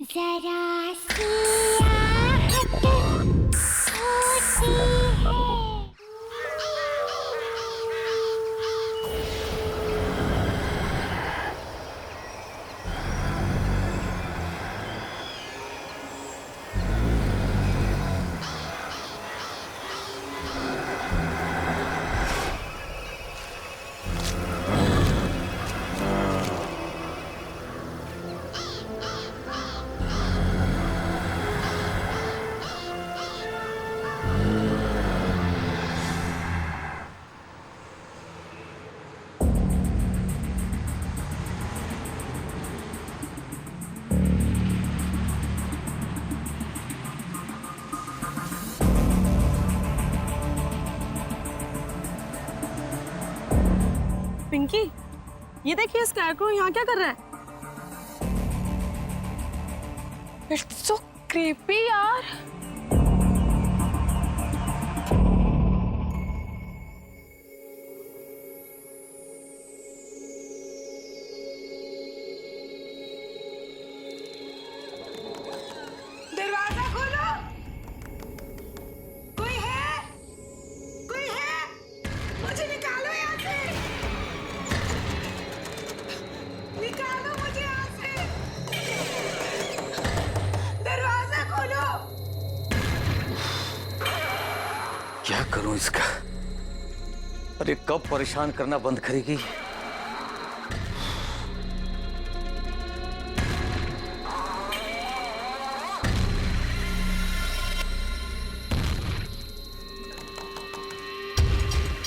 जरा सी आहट होती है। पिंकी, ये देखिए स्कैरक्रो यहाँ क्या कर रहा है? इट्स सो क्रीपी यार। दरवाजा खोलो। कोई है? कोई है? मुझे निकालो यहाँ से। निकालो मुझे यहाँ से। दरवाजा खोलो। क्या करूं इसका? अरे कब परेशान करना बंद करेगी?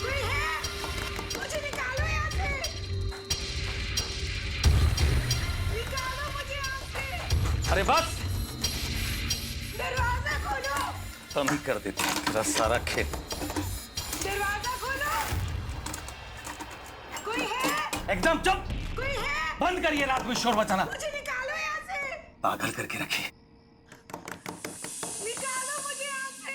कोई है? मुझे निकालो यहाँ से। निकालो मुझे यहाँ से। अरे बस दरवाजा खोलो। हम ही कर देते हैं तेरा सारा खेल। दरवाजा खोलो। कोई है? एकदम चुप। कोई है? बंद करिए रात में शोर मचाना। मुझे निकालो यहाँ से। पागल करके रखिए। निकालो मुझे यहाँ से।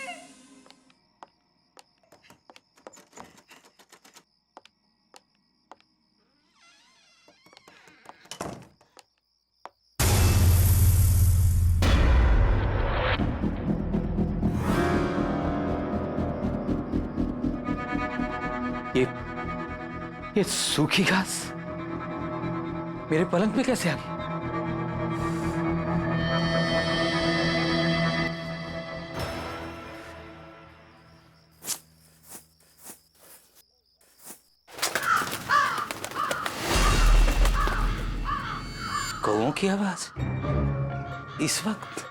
ये सूखी घास मेरे पलंग पे कैसे आ गई? कौओं की आवाज इस वक्त?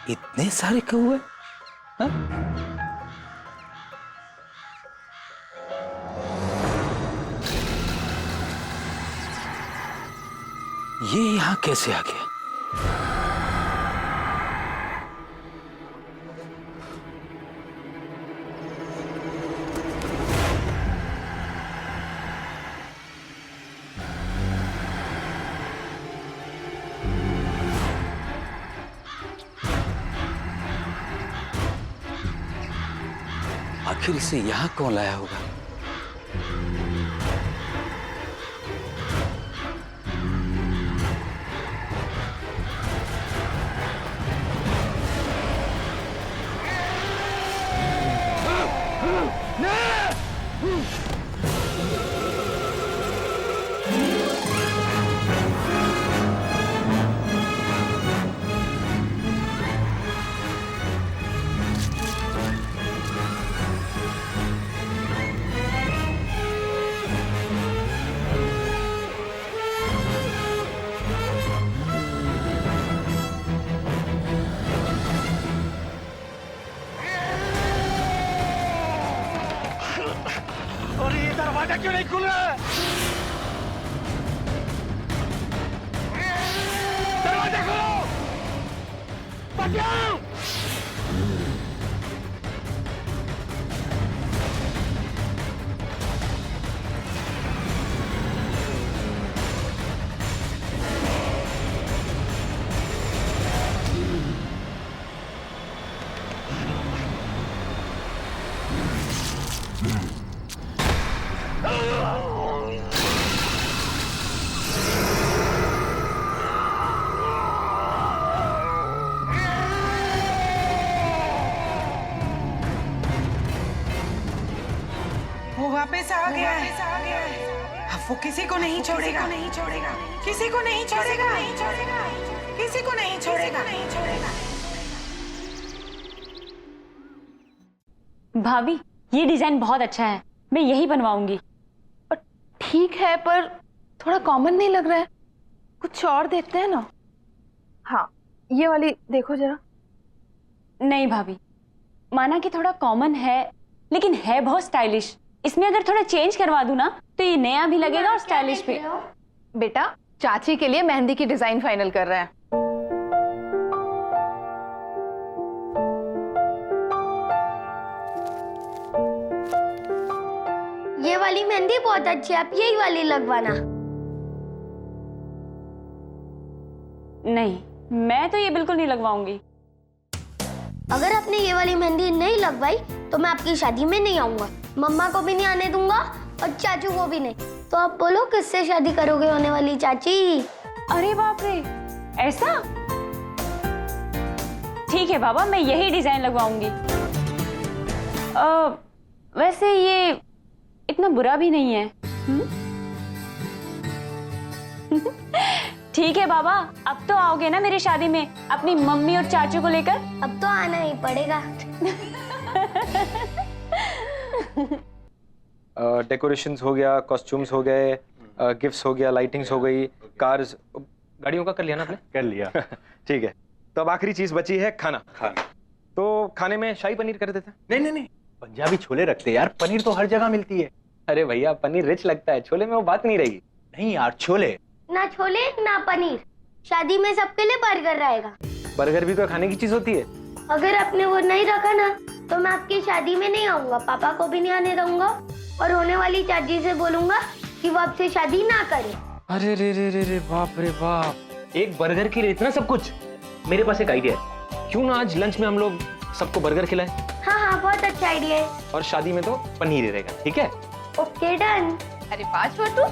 इतने सारे कौए? हाँ? ये यहां कैसे आ गया? आखिर इसे यहां कौन लाया होगा? और ये दरवाजा क्यों नहीं खुल रहा है? दरवाजा खोलो! बचाओ! वापस आ गया है। अब वो किसी को नहीं छोड़ेगा, किसी को नहीं छोड़ेगा, किसी को नहीं छोड़ेगा। भाभी ये डिजाइन बहुत अच्छा है, मैं यही बनवाऊंगी। ठीक है पर थोड़ा कॉमन नहीं लग रहा है, कुछ और देखते हैं ना। हाँ ये वाली देखो जरा। नहीं भाभी, माना कि थोड़ा कॉमन है लेकिन है बहुत स्टाइलिश। इसमें अगर थोड़ा चेंज करवा दूं ना तो ये नया भी लगेगा और स्टाइलिश भी। बेटा चाची के लिए मेहंदी की डिजाइन फाइनल कर रहे हैं। ये वाली मेहंदी बहुत अच्छी है, आप यही वाली लगवाना। नहीं, मैं तो ये बिल्कुल नहीं लगवाऊंगी। अगर आपने ये वाली मेहंदी नहीं लगवाई तो मैं आपकी शादी में नहीं आऊंगा, मम्मा को भी नहीं आने दूंगा और चाचू को भी नहीं। तो आप बोलो किससे शादी करोगे होने वाली चाची? अरे बाप रे, ऐसा? ठीक है बाबा, मैं यही डिजाइन लगवाऊंगी। वैसे ये इतना बुरा भी नहीं है। ठीक है बाबा, अब तो आओगे ना मेरी शादी में अपनी मम्मी और चाचू को लेकर? अब तो आना ही पड़ेगा। डेकोरेशंस हो गया, कॉस्ट्यूम्स हो गए, गिफ्ट्स हो गया, लाइटिंग्स हो गई, कार्स, गाड़ियों का कर लिया ना आपने? कर लिया। ठीक है, तो अब आखिरी चीज बची है खाना। तो खाने में शाही पनीर कर देते हैं। नहीं, पंजाबी छोले रखते हैं यार, पनीर तो हर जगह मिलती है। अरे भैया पनीर रिच लगता है, छोले में वो बात नहीं रहेगी। नहीं यार, छोले ना छोले ना पनीर, शादी में सबके लिए बर्गर रहेगा। बर्गर भी तो खाने की चीज होती है। अगर आपने वो नहीं रखा ना तो मैं आपकी शादी में नहीं आऊंगा, पापा को भी नहीं आने दूंगा और होने वाली चाची से बोलूंगा कि वो आपसे शादी ना करे। अरे रे रे रे रे बाप रे बाप, एक बर्गर के लिए इतना सब कुछ। मेरे पास एक आइडिया है, क्यों ना आज लंच में हम लोग सबको बर्गर खिलाएं? हाँ, बहुत अच्छा आइडिया है। और शादी में तो पनीर ही रहेगा, ठीक है? Okay done. अरे वाह छोटू,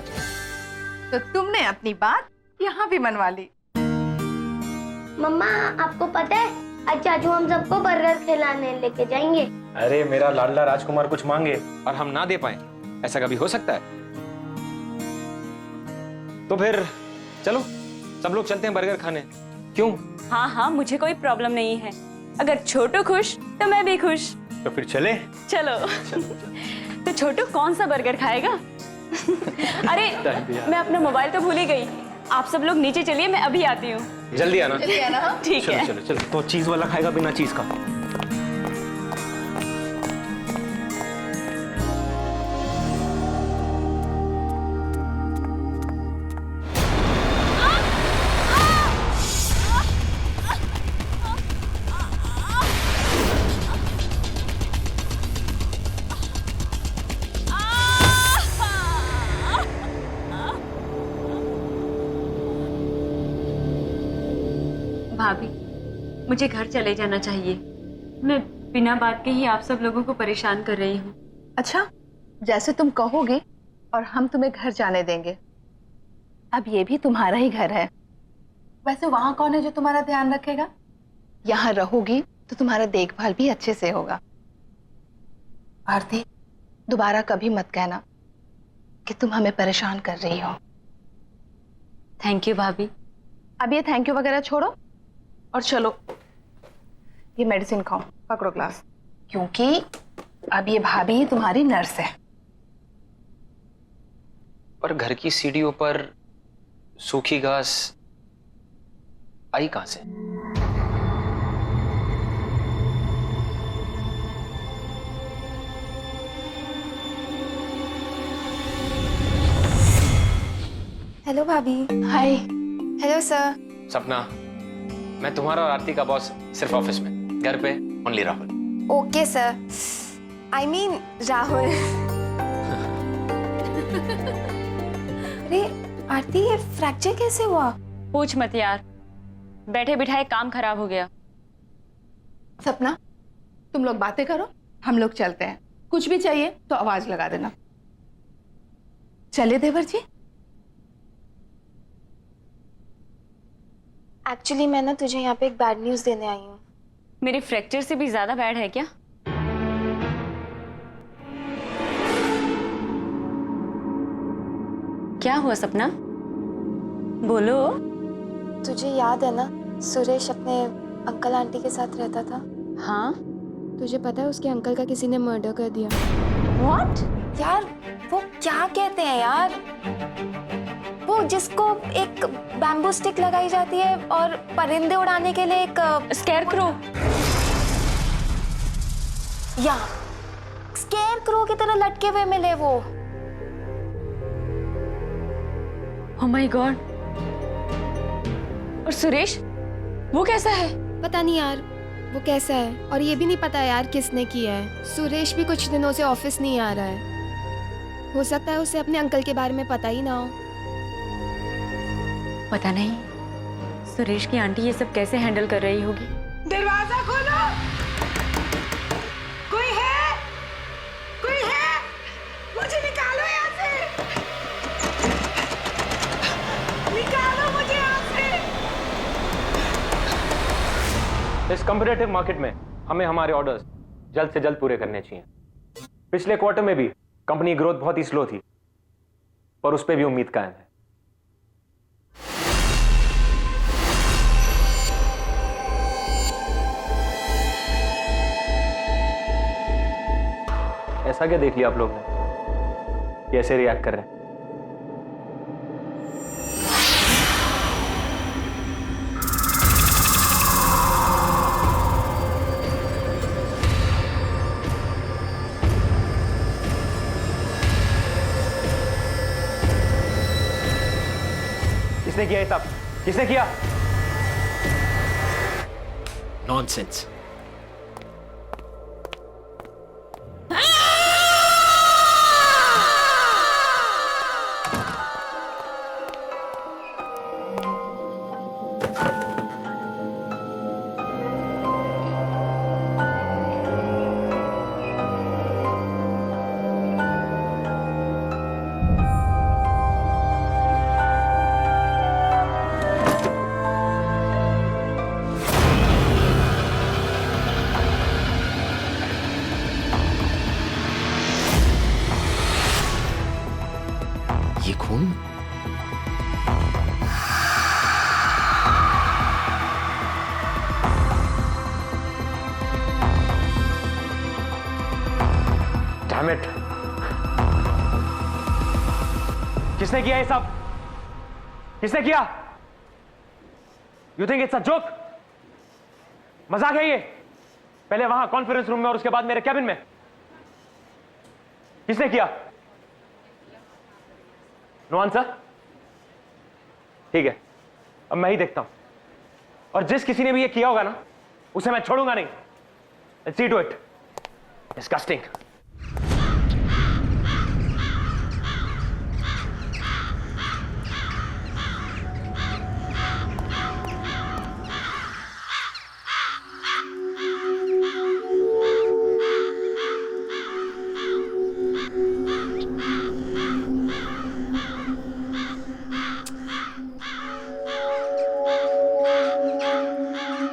तो तुमने अपनी बात यहाँ भी मनवा ली। मम्मा आपको पता है आज चाचू हम सबको बर्गर खिलाने लेके जाएंगे। अरे मेरा लाडला राजकुमार कुछ मांगे और हम ना दे पाए, ऐसा कभी हो सकता है? तो फिर चलो सब लोग चलते हैं बर्गर खाने। क्यों? हाँ हाँ, मुझे कोई प्रॉब्लम नहीं है। अगर छोटू खुश तो मैं भी खुश। तो फिर चले। चलो। तो छोटू कौन सा बर्गर खाएगा? अरे मैं अपना मोबाइल तो भूल ही गई। आप सब लोग नीचे चलिए, मैं अभी आती हूँ। जल्दी आना। ठीक है। चलो तो चीज वाला खाएगा बिना चीज का? भाभी, मुझे घर चले जाना चाहिए। मैं बिना बात के ही आप सब लोगों को परेशान कर रही हूँ। अच्छा, जैसे तुम कहोगे और हम तुम्हें घर जाने देंगे। अब ये भी तुम्हारा ही घर है। वैसे वहां कौन है जो तुम्हारा ध्यान रखेगा? यहाँ रहोगी तो तुम्हारा देखभाल भी अच्छे से होगा। आरती, दोबारा कभी मत कहना कि तुम हमें परेशान कर रही हो। थैंक यू भाभी। अब ये थैंक यू वगैरह छोड़ो और चलो ये मेडिसिन खाओ, पकड़ो ग्लास, क्योंकि अब ये भाभी तुम्हारी नर्स है। पर घर की सीढ़ियों पर सूखी घास आई कहां से? हेलो भाभी। हाय। Hello sir. सपना, मैं तुम्हारा और आरती का बॉस सिर्फ ऑफिस में, घर पे only Rahul. Okay sir, I mean Rahul. अरे आरती, ये फ्रैक्चर कैसे हुआ? पूछ मत यार, बैठे बिठाए काम खराब हो गया। सपना, तुम लोग बातें करो, हम लोग चलते हैं। कुछ भी चाहिए तो आवाज लगा देना। चलिए देवर जी। एक्चुअली मैं ना तुझे यहाँ पे एक बैड न्यूज़ देने आई हूँ। मेरे फ्रैक्चर से भी ज्यादा बैड है क्या? क्या हुआ सपना? बोलो। तुझे याद है ना सुरेश अपने अंकल आंटी के साथ रहता था? हाँ। तुझे पता है उसके अंकल का किसी ने मर्डर कर दिया? What? यार वो क्या कहते हैं यार, वो जिसको एक बैम्बू स्टिक लगाई जाती है और परिंदे उड़ाने के लिए एक स्केयरक्रो। या स्केयरक्रो की तरह लटके हुए मिले वो। Oh my God। और सुरेश वो कैसा है? पता नहीं यार वो कैसा है, और ये भी नहीं पता यार किसने किया है। सुरेश भी कुछ दिनों से ऑफिस नहीं आ रहा है। हो सकता है उसे अपने अंकल के बारे में पता ही ना हो। पता नहीं सुरेश की आंटी ये सब कैसे हैंडल कर रही होगी। दरवाजा खोलो, कोई है? कोई है? मुझे निकालो यहाँ से, निकालो मुझे यहाँ से। इस कम्पिटिटिव मार्केट में हमें हमारे ऑर्डर्स जल्द से जल्द पूरे करने चाहिए। पिछले क्वार्टर में भी कंपनी ग्रोथ बहुत ही स्लो थी, पर उस पर भी उम्मीद कायम है। ऐसा क्या देख लिया आप लोग ने? कैसे रिएक्ट कर रहे हैं? किसने किया ये सब? किसने किया? नॉनसेंस। ये खून? Damn it! किसने किया ये सब? किसने किया? You think it's a joke? मजाक है ये? पहले वहां कॉन्फ्रेंस रूम में और उसके बाद मेरे कैबिन में। किसने किया? No answer? ठीक है, अब मैं ही देखता हूं, और जिस किसी ने भी ये किया होगा ना, उसे मैं छोड़ूंगा नहीं। Let's see to it. Disgusting.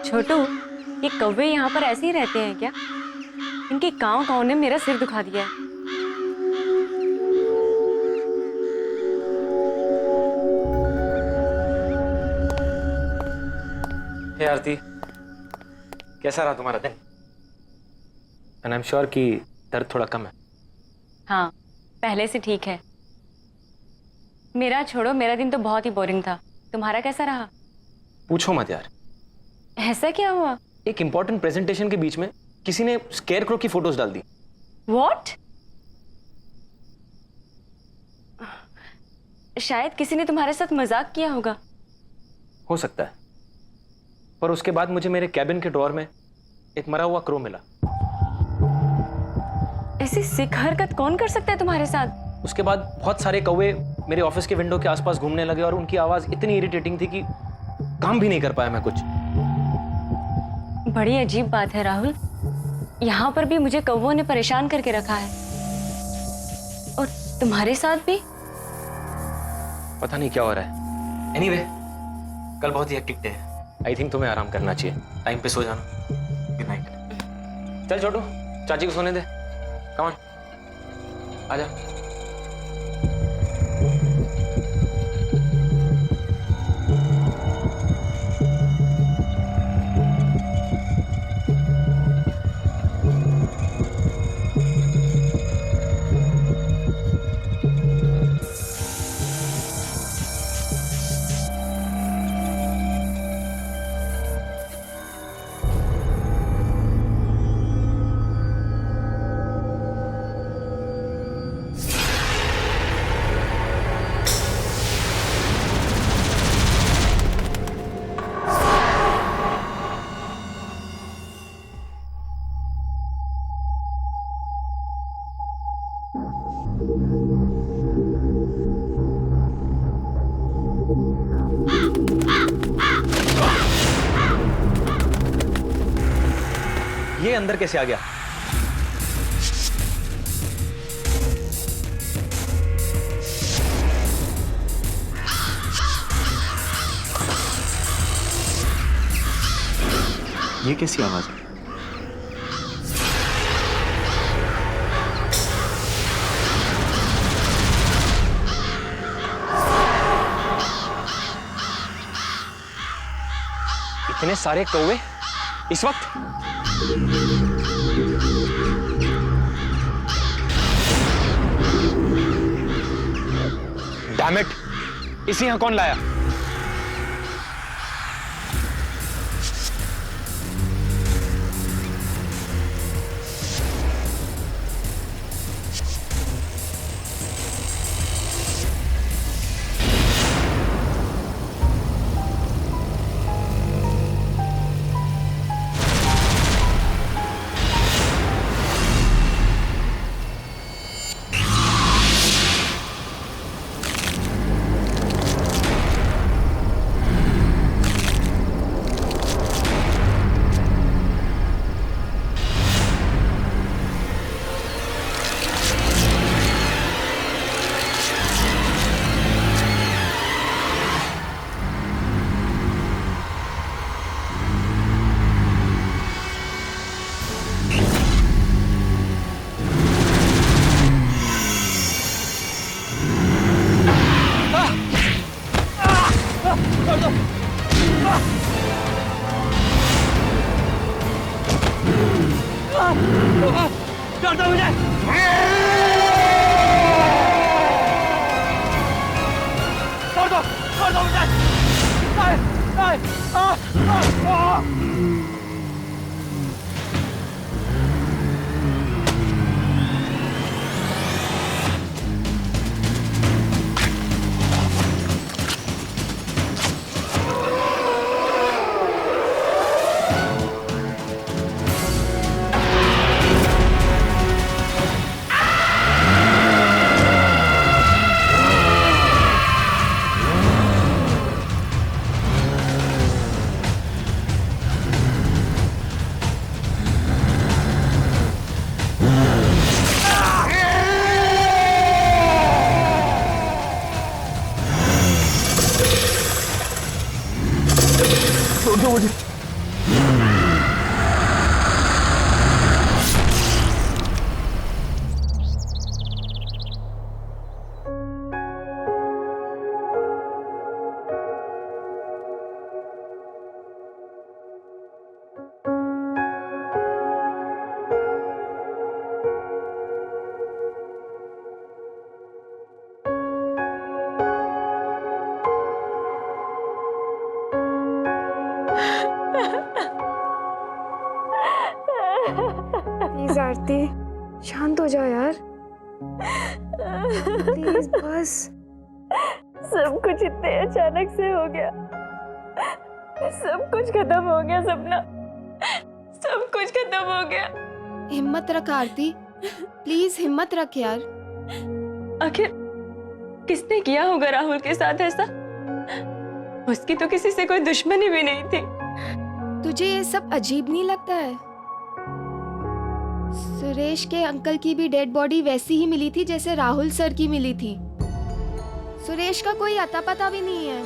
छोटू, ये कौवे यहाँ पर ऐसे ही रहते हैं क्या? इनके कांव कांव ने मेरा सिर दुखा दिया है। हे आरती, कैसा रहा तुम्हारा दिन? एंड आई एम श्योर कि दर्द थोड़ा कम है। हाँ, पहले से ठीक है। मेरा छोड़ो, मेरा दिन तो बहुत ही बोरिंग था। तुम्हारा कैसा रहा? पूछो मत यार। ऐसा क्या हुआ? एक इंपॉर्टेंट प्रेजेंटेशन के बीच में किसी ने स्केयरक्रो की फोटोज डाल दी। What? शायद किसी ने तुम्हारे साथ मजाक किया होगा। हो सकता है, पर उसके बाद मुझे मेरे कैबिन के ड्रॉअर में एक मरा हुआ क्रो मिला। ऐसी सिक हरकत कौन कर सकता है तुम्हारे साथ? उसके बाद बहुत सारे कौवे मेरे ऑफिस के विंडो के आसपास घूमने लगे और उनकी आवाज इतनी इरिटेटिंग थी कि काम भी नहीं कर पाया मैं कुछ। बड़ी अजीब बात है राहुल, यहाँ पर भी मुझे कौवों ने परेशान करके रखा है, और तुम्हारे साथ भी। पता नहीं क्या हो रहा है। एनीवे, कल बहुत ही हेक्टिक डे है। आई थिंक तुम्हें आराम करना चाहिए। टाइम पे सो जाना। Good night. चल छोटू, चाची को सोने दे। कम ऑन, आजा। ये अंदर कैसे आ गया? ये कैसी आवाज है? इतने सारे कौवे इस वक्त? डैम इट, इसे यहां कौन लाया? प्लीज आरती, शांत हो जाओ यार। प्लीज बस। सब कुछ इतने अचानक से हो गया, सब कुछ खत्म हो गया सपना, सब कुछ खत्म हो गया। हिम्मत रख आरती, प्लीज हिम्मत रख यार। आखिर किसने किया होगा राहुल के साथ ऐसा? उसकी तो किसी से कोई दुश्मनी भी नहीं थी। तुझे ये सब अजीब नहीं लगता है? सुरेश के अंकल की भी डेड बॉडी वैसी ही मिली थी जैसे राहुल सर की मिली थी। सुरेश का कोई अता पता भी नहीं है,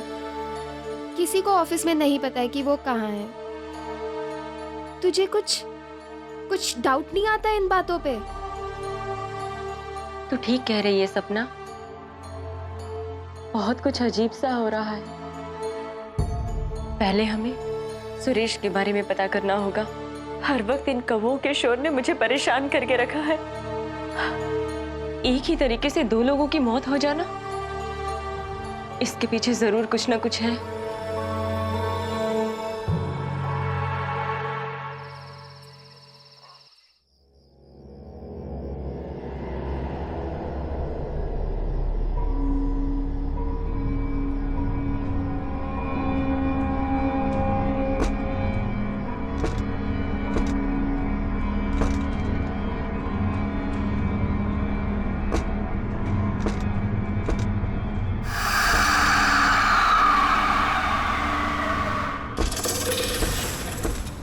किसी को ऑफिस में नहीं पता है कि वो कहाँ है। तुझे कुछ डाउट नहीं आता इन बातों पे? तू ठीक कह रही है सपना, बहुत कुछ अजीब सा हो रहा है। पहले हमें सुरेश के बारे में पता करना होगा। हर वक्त इन कौवों के शोर ने मुझे परेशान करके रखा है। एक ही तरीके से दो लोगों की मौत हो जाना, इसके पीछे जरूर कुछ ना कुछ है।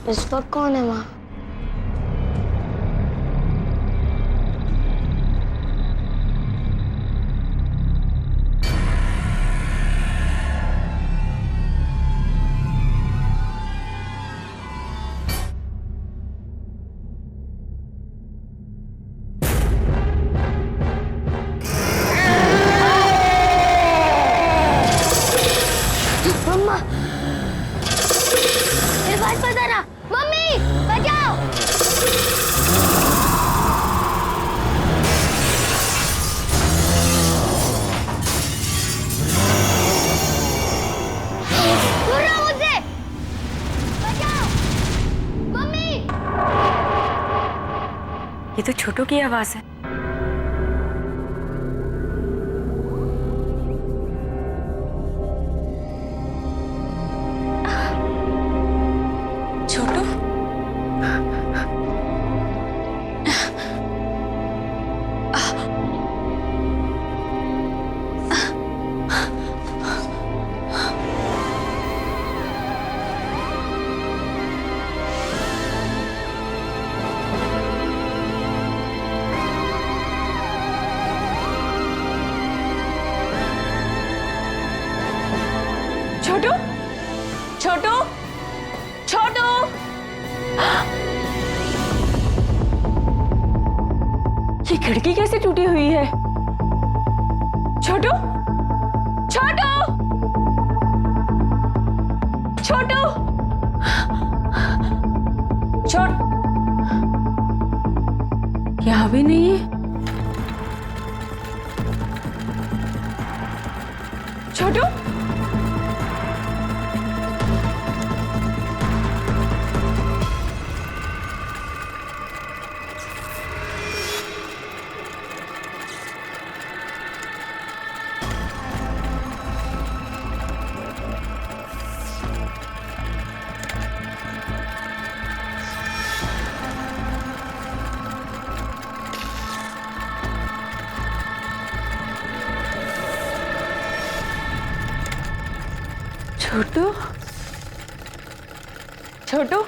इस वक्त कौन है वहाँ? मम्मा, मेरे पास बताना। मम्मी, बचाओ! दूर रहो मुझसे! बचाओ! मम्मी! ये तो छोटू की आवाज है। छोटू, छोटू, छोटू, छोटू! ये खिड़की कैसे टूटी हुई है? छोटू, छोटू, छोटू, छोट, यहाँ भी नहीं है। छोटू, छोटू, छोटू,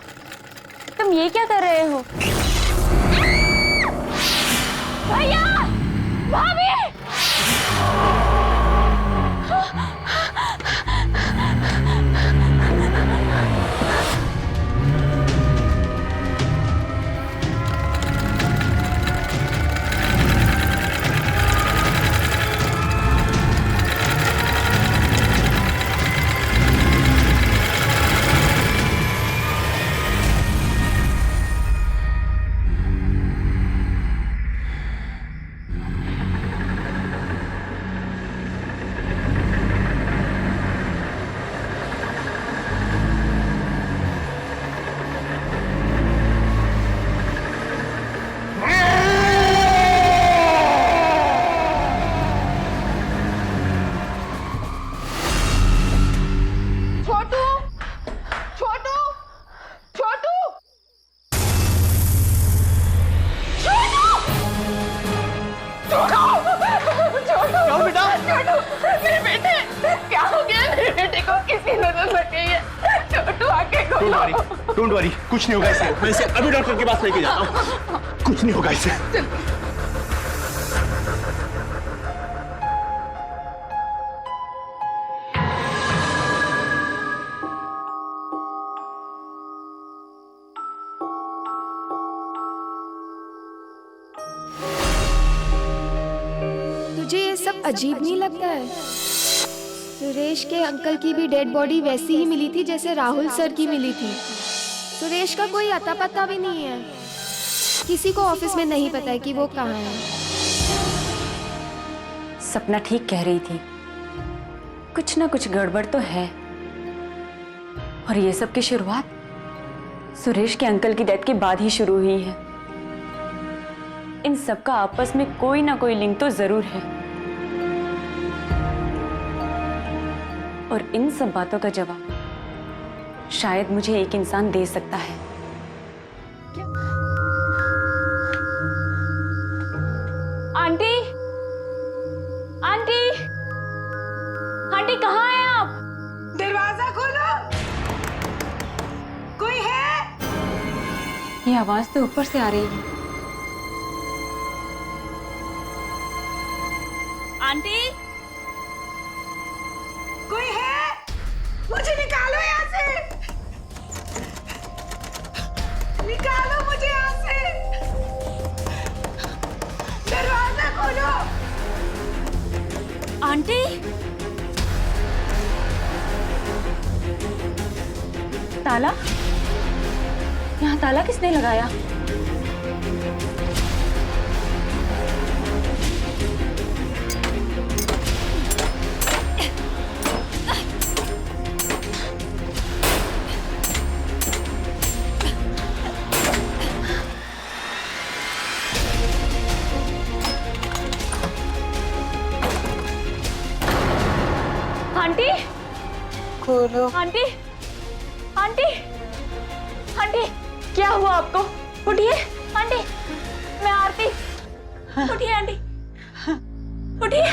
तुम ये क्या कर रहे हो? भैया, भाभी! डोंट वरी, कुछ नहीं होगा इसे। मैं इसे अभी डॉक्टर के पास लेके जाता हूँ। कुछ नहीं होगा इसे। तुझे ये सब अजीब नहीं लगता है? सुरेश के अंकल की भी डेड बॉडी वैसी ही मिली थी जैसे राहुल सर की मिली थी। सुरेश का कोई अता पता भी नहीं है। किसी को ऑफिस में नहीं पता है कि वो कहाँ है। सपना ठीक कह रही थी, कुछ ना कुछ गड़बड़ तो है। और ये सब की शुरुआत सुरेश के अंकल की डेथ के बाद ही शुरू हुई है। इन सब का आपस में कोई ना कोई लिंक तो जरूर है। और इन सब बातों का जवाब शायद मुझे एक इंसान दे सकता है। आंटी, आंटी, आंटी कहाँ हैं आप? दरवाजा खोलो। कोई है? ये आवाज तो ऊपर से आ रही है। आंटी, कोई है? मुझे निकालो यहाँ से, निकालो मुझे यहाँ से, दरवाजा खोलो। आंटी, ताला? यहाँ ताला किसने लगाया? आंटी, खोलो। आंटी, आंटी, आंटी, क्या हुआ आपको? उठिए आंटी, मैं आरती। उठिए आंटी, उठिए।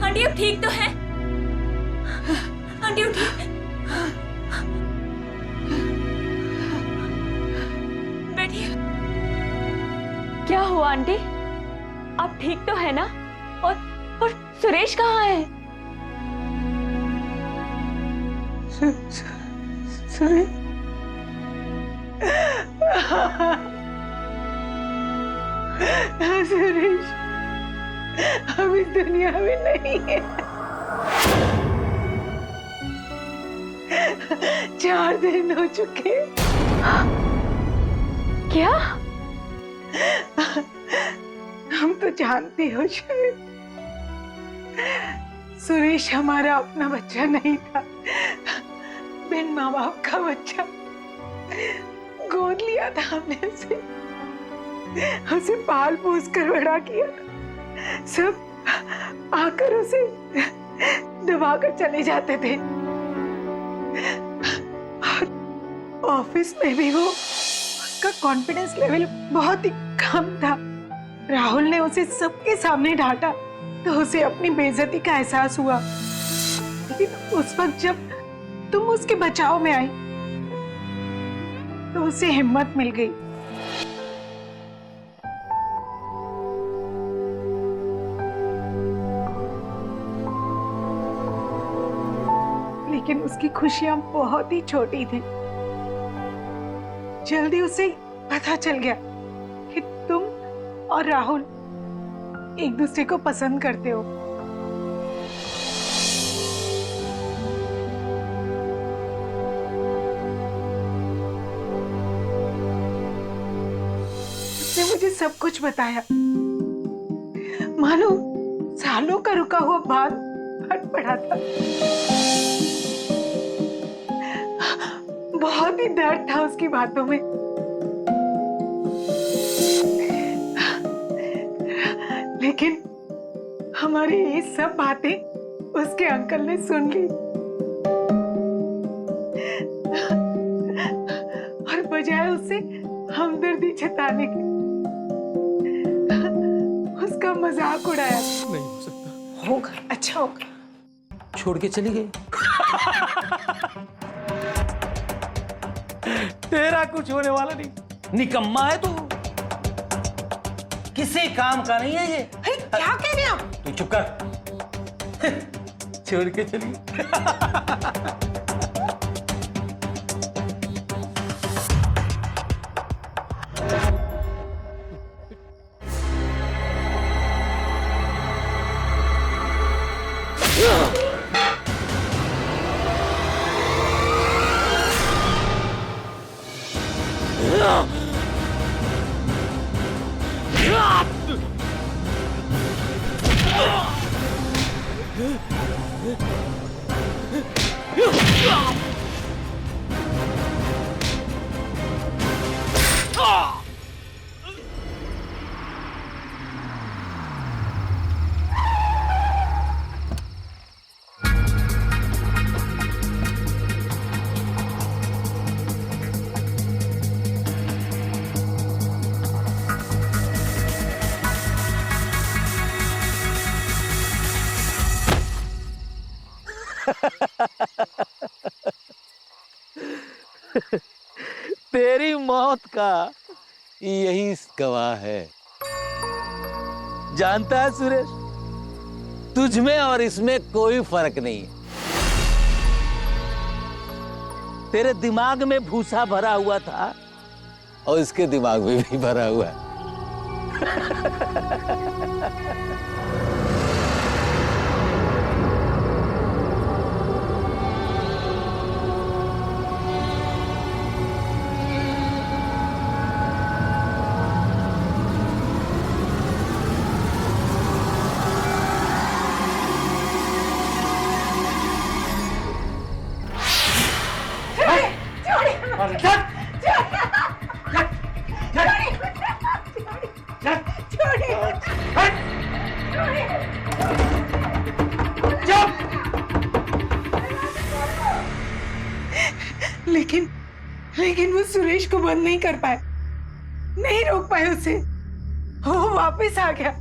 आंटी अब ठीक तो है? आंटी उठिए, बैठिए। क्या हुआ आंटी? आप ठीक तो है ना? और सुरेश कहाँ है? सुरेश हम इस दुनिया में नहीं है। 4 दिन हो चुके। क्या? हम तो जानते हो शायद, सुरेश हमारा अपना बच्चा नहीं था, बिन माँ बाप का बच्चा। गोद लिया था हमने उसे पाल पोस कर बड़ा किया। सब आकर उसे दबा कर चले जाते थे। और ऑफिस में भी वो, उसका कॉन्फिडेंस लेवल बहुत ही कम था। राहुल ने उसे सबके सामने डांटा तो उसे अपनी बेइज्जती का एहसास हुआ। लेकिन उस वक्त जब तुम उसके बचाव में आई तो उसे हिम्मत मिल गई। लेकिन उसकी खुशियां बहुत ही छोटी थी। जल्दी उसे पता चल गया कि तुम और राहुल एक दूसरे को पसंद करते हो। उसने मुझे सब कुछ बताया। मानो सालों का रुका हुआ बांध फट पड़ा था। बहुत ही दर्द था उसकी बातों में। लेकिन हमारी ये सब बातें उसके अंकल ने सुन ली और बजाय उससे हमदर्दी जताने के उसका मजाक उड़ाया। नहीं हो सकता। होगा, अच्छा होगा। छोड़ के चली गई। तेरा कुछ होने वाला नहीं। निकम्मा है तू, किसी काम का नहीं है ये। अरे क्या कह रहे हैं आप? तू चुप कर। छोड़ के चली गई। मौत का यही गवाह है। जानता है सुरेश, तुझ में और इसमें कोई फर्क नहीं है। तेरे दिमाग में भूसा भरा हुआ था और इसके दिमाग में भी भरा हुआ है। लेकिन वो सुरेश को बंद नहीं कर पाए, नहीं रोक पाए उसे। वो वापस आ गया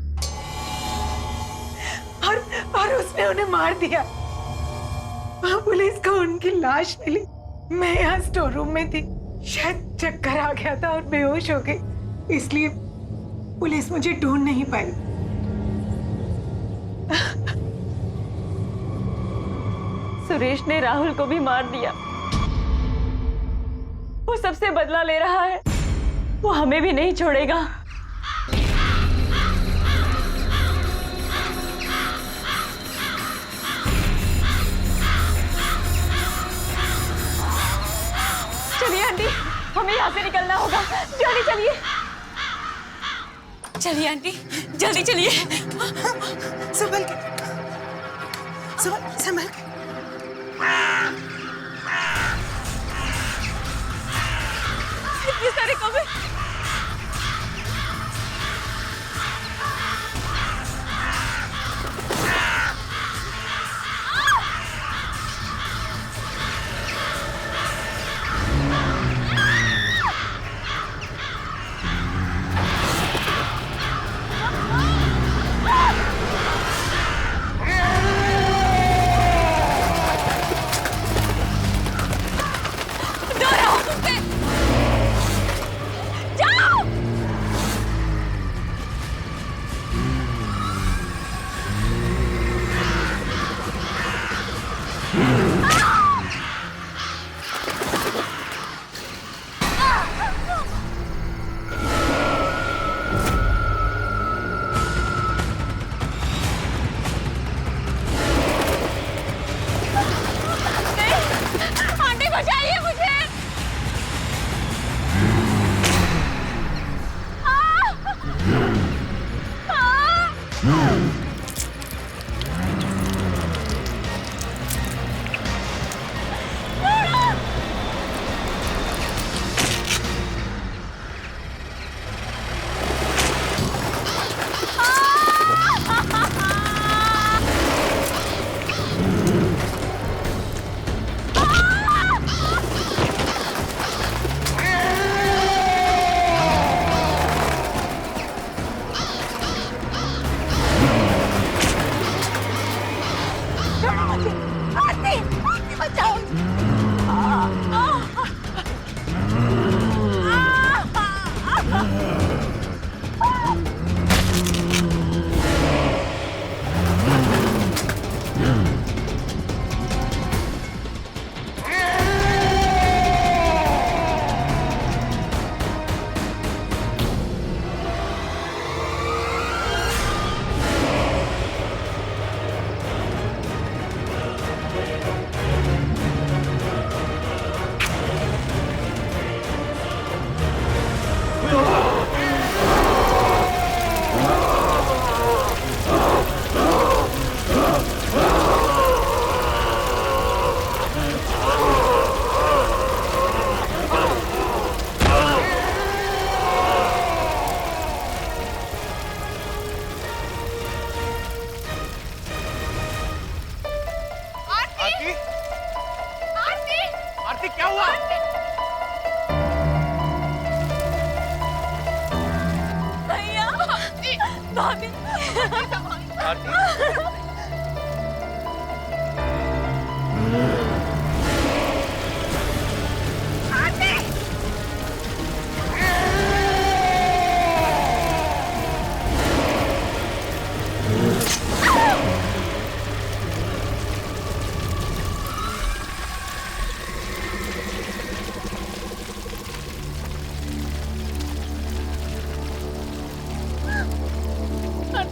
और उसने उन्हें मार दिया। वहां पुलिस को उनकी लाश मिली। मैं यहाँ स्टोर रूम में थी, शायद चक्कर आ गया था और बेहोश हो गई, इसलिए पुलिस मुझे ढूंढ नहीं पाई। सुरेश ने राहुल को भी मार दिया। वो सबसे बदला ले रहा है। वो हमें भी नहीं छोड़ेगा। चलिए आंटी, हमें यहाँ से निकलना होगा। जल्दी चलिए। चलिए आंटी, जल्दी चलिए। संभल के, संभल के। इतने सारे कौवे।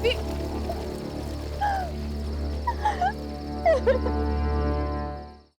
बेबी